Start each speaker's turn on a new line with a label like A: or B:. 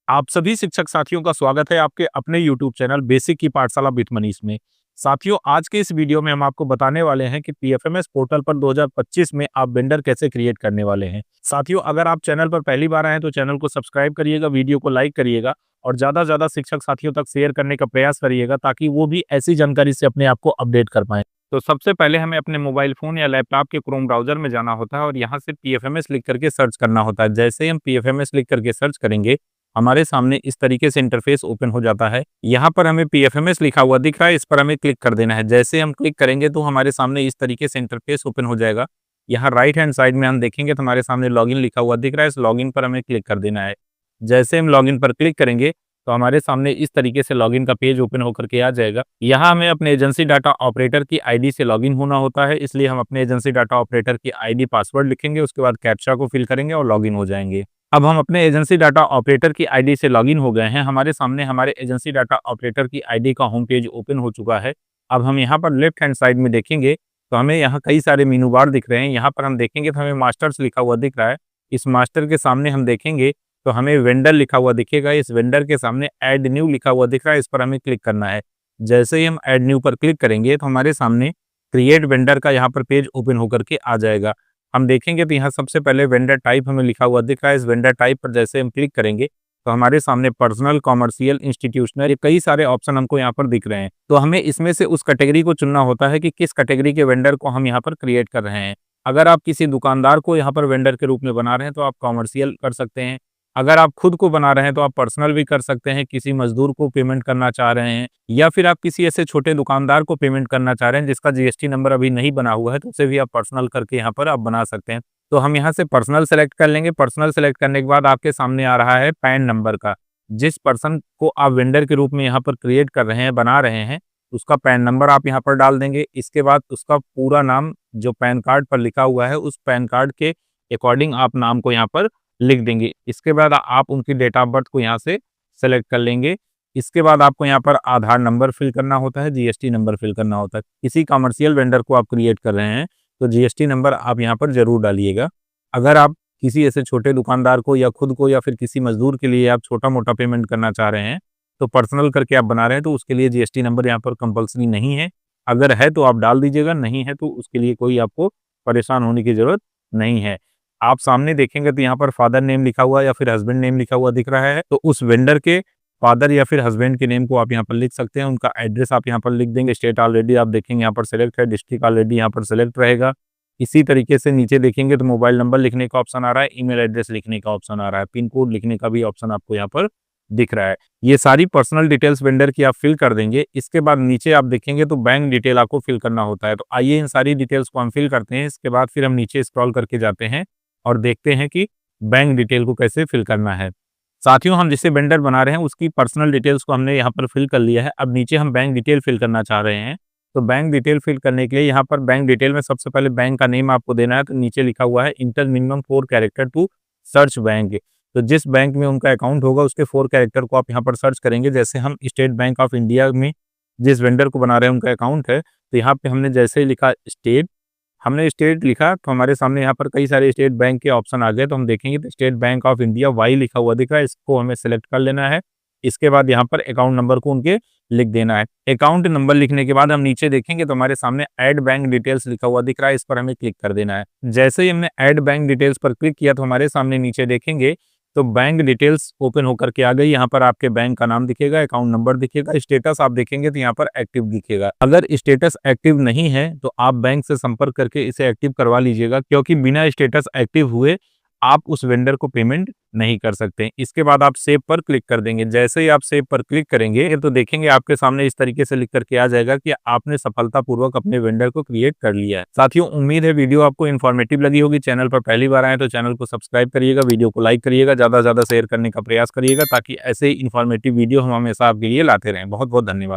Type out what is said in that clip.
A: आप सभी शिक्षक साथियों का स्वागत है आपके अपने YouTube चैनल बेसिक की पाठशाला विद मनीष में। साथियों, आज के इस वीडियो में हम आपको बताने वाले हैं कि पीएफएमएस पोर्टल पर 2025 में आप वेंडर कैसे क्रिएट करने वाले हैं। साथियों, अगर आप चैनल पर पहली बार आए हैं तो चैनल को सब्सक्राइब करिएगा, वीडियो को लाइक करिएगा और ज़्यादा से ज़्यादा शिक्षक साथियों तक शेयर करने का प्रयास करिएगा ताकि वो भी ऐसी जानकारी से अपने आप को अपडेट कर पाएँ। तो सबसे पहले हमें अपने मोबाइल फ़ोन या लैपटॉप के क्रोम ब्राउज़र में जाना होता है और यहाँ से पीएफएमएस लिख करके सर्च करना होता है। जैसे ही हम पीएफएमएस लिख करके सर्च करेंगे, हमारे सामने इस तरीके से इंटरफेस ओपन हो जाता है। यहाँ पर हमें पीएफएमएस लिखा हुआ दिख रहा है, इस पर हमें क्लिक कर देना है। जैसे हम क्लिक करेंगे तो हमारे सामने इस तरीके से इंटरफेस ओपन हो जाएगा। यहाँ राइट हैंड साइड में हम देखेंगे तो हमारे सामने लॉगिन लिखा हुआ दिख रहा है, इस लॉगिन पर हमें क्लिक कर देना है। जैसे हम लॉगिन पर क्लिक करेंगे तो हमारे सामने इस तरीके से लॉगिन का पेज ओपन होकर के आ जाएगा। यहाँ हमें अपने एजेंसी डाटा ऑपरेटर की आईडी से लॉगिन होना होता है, इसलिए हम अपने एजेंसी डाटा ऑपरेटर की आईडी पासवर्ड लिखेंगे, उसके बाद कैप्चा को फिल करेंगे और लॉगिन हो जाएंगे। अब हम अपने एजेंसी डाटा ऑपरेटर की आईडी से लॉगिन हो गए हैं। हमारे सामने हमारे एजेंसी डाटा ऑपरेटर की आईडी का होम पेज ओपन हो चुका है। अब हम यहाँ पर लेफ्ट हैंड साइड में देखेंगे तो हमें यहाँ कई सारे मेनू बार दिख रहे हैं। यहाँ पर हम देखेंगे तो हमें मास्टर्स लिखा हुआ दिख रहा है। इस मास्टर के सामने हम देखेंगे तो हमें वेंडर लिखा हुआ दिखेगा। इस वेंडर के सामने ऐड न्यू लिखा हुआ दिख रहा है, इस पर हमें क्लिक करना है। जैसे ही हम ऐड न्यू पर क्लिक करेंगे तो हमारे सामने क्रिएट वेंडर का यहाँ पर पेज ओपन होकर के आ जाएगा। हम देखेंगे तो यहाँ सबसे पहले वेंडर टाइप हमें लिखा हुआ दिख रहा है। इस वेंडर टाइप पर जैसे हम क्लिक करेंगे तो हमारे सामने पर्सनल, कॉमर्शियल, इंस्टीट्यूशनल, ये कई सारे ऑप्शन हमको यहाँ पर दिख रहे हैं। तो हमें इसमें से उस कैटेगरी को चुनना होता है कि किस कैटेगरी के वेंडर को हम यहाँ पर क्रिएट कर रहे हैं। अगर आप किसी दुकानदार को यहाँ पर वेंडर के रूप में बना रहे हैं तो आप कॉमर्शियल कर सकते हैं। अगर आप खुद को बना रहे हैं तो आप पर्सनल भी कर सकते हैं, किसी मजदूर को पेमेंट करना चाह रहे हैं या फिर आप किसी ऐसे छोटे दुकानदार को पेमेंट करना चाह रहे हैं जिसका जीएसटी नंबर अभी नहीं बना हुआ है, तो उसे भी आप पर्सनल करके यहाँ पर आप बना सकते हैं। तो हम यहाँ से पर्सनल सेलेक्ट कर लेंगे। पर्सनल सेलेक्ट करने के बाद आपके सामने आ रहा है पैन नंबर का। जिस पर्सन को आप वेंडर के रूप में यहाँ पर क्रिएट कर रहे हैं, बना रहे हैं, उसका पैन नंबर आप यहाँ पर डाल देंगे। इसके बाद उसका पूरा नाम जो पैन कार्ड पर लिखा हुआ है उस पैन कार्ड के अकॉर्डिंग आप नाम को यहाँ पर लिख देंगे। इसके बाद आप उनकी डेट ऑफ बर्थ को यहाँ से सेलेक्ट कर लेंगे। इसके बाद आपको यहाँ पर आधार नंबर फिल करना होता है, जीएसटी नंबर फिल करना होता है। किसी कमर्शियल वेंडर को आप क्रिएट कर रहे हैं तो जीएसटी नंबर आप यहाँ पर जरूर डालिएगा। अगर आप किसी ऐसे छोटे दुकानदार को या खुद को या फिर किसी मजदूर के लिए आप छोटा मोटा पेमेंट करना चाह रहे हैं तो पर्सनल करके आप बना रहे हैं तो उसके लिए जीएसटी नंबर यहाँ पर कंपल्सरी नहीं है। अगर है तो आप डाल दीजिएगा, नहीं है तो उसके लिए कोई आपको परेशान होने की जरूरत नहीं है। आप सामने देखेंगे तो यहाँ पर फादर नेम लिखा हुआ या फिर हस्बैंड नेम लिखा हुआ दिख रहा है, तो उस वेंडर के फादर या फिर हस्बैंड के नेम को आप यहाँ पर लिख सकते हैं। उनका एड्रेस आप यहाँ पर लिख देंगे। स्टेट ऑलरेडी आप देखेंगे यहाँ पर सेलेक्ट है, डिस्ट्रिक्ट ऑलरेडी यहाँ पर सेलेक्ट रहेगा। इसी तरीके से नीचे देखेंगे तो मोबाइल नंबर लिखने का ऑप्शन आ रहा है, ईमेल एड्रेस लिखने का ऑप्शन आ रहा है, पिन कोड लिखने का भी ऑप्शन आपको यहाँ पर दिख रहा है। ये सारी पर्सनल डिटेल्स वेंडर की आप फिल कर देंगे। इसके बाद नीचे आप देखेंगे तो बैंक डिटेल आपको फिल करना होता है। तो आइए इन सारी डिटेल्स को हम फिल करते हैं। इसके बाद फिर हम नीचे स्क्रॉल करके जाते हैं और देखते हैं कि बैंक डिटेल को कैसे फिल करना है। साथियों, हम जिसे वेंडर बना रहे हैं उसकी पर्सनल डिटेल्स को हमने यहाँ पर फिल कर लिया है। अब नीचे हम बैंक डिटेल फिल करना चाह रहे हैं, तो बैंक डिटेल फिल करने के लिए यहाँ पर बैंक डिटेल में सबसे पहले बैंक का नेम आपको देना है। तो नीचे लिखा हुआ है enter minimum 4 character to search bank. तो जिस बैंक में उनका अकाउंट होगा उसके 4 कैरेक्टर को आप यहाँ पर सर्च करेंगे। जैसे हम स्टेट बैंक ऑफ इंडिया में जिस वेंडर को बना रहे हैं उनका अकाउंट है, तो यहाँ पे हमने जैसे ही लिखा स्टेट, हमने स्टेट लिखा तो हमारे सामने यहाँ पर कई सारे स्टेट बैंक के ऑप्शन आ गए। तो हम देखेंगे तो state bank of India Y लिखा हुआ दिख रहा है, इसको हमें सेलेक्ट कर लेना है। इसके बाद यहाँ पर अकाउंट नंबर को उनके लिख देना है। अकाउंट नंबर लिखने के बाद हम नीचे देखेंगे तो हमारे सामने ऐड बैंक डिटेल्स लिखा हुआ दिख रहा है, इस पर हमें क्लिक कर देना है। जैसे ही हमने ऐड बैंक डिटेल्स पर क्लिक किया तो हमारे सामने नीचे देखेंगे तो बैंक डिटेल्स ओपन होकर के आ गई। यहाँ पर आपके बैंक का नाम दिखेगा, अकाउंट नंबर दिखेगा, स्टेटस आप देखेंगे तो यहाँ पर एक्टिव दिखेगा। अगर स्टेटस एक्टिव नहीं है तो आप बैंक से संपर्क करके इसे एक्टिव करवा लीजिएगा, क्योंकि बिना स्टेटस एक्टिव हुए आप उस वेंडर को पेमेंट नहीं कर सकते। इसके बाद आप सेव पर क्लिक कर देंगे। जैसे ही आप सेव पर क्लिक करेंगे तो देखेंगे आपके सामने इस तरीके से लिख करके आ जाएगा कि आपने सफलतापूर्वक अपने वेंडर को क्रिएट कर लिया है। साथियों, उम्मीद है वीडियो आपको इन्फॉर्मेटिव लगी होगी। चैनल पर पहली बार आए तो चैनल को सब्सक्राइब करिएगा, वीडियो को लाइक करिएगा, ज्यादा से ज्यादा शेयर करने का प्रयास करिएगा ताकि ऐसे ही इन्फॉर्मेटिव वीडियो हम हमेशा आपके लिए लाते रहें। बहुत बहुत धन्यवाद।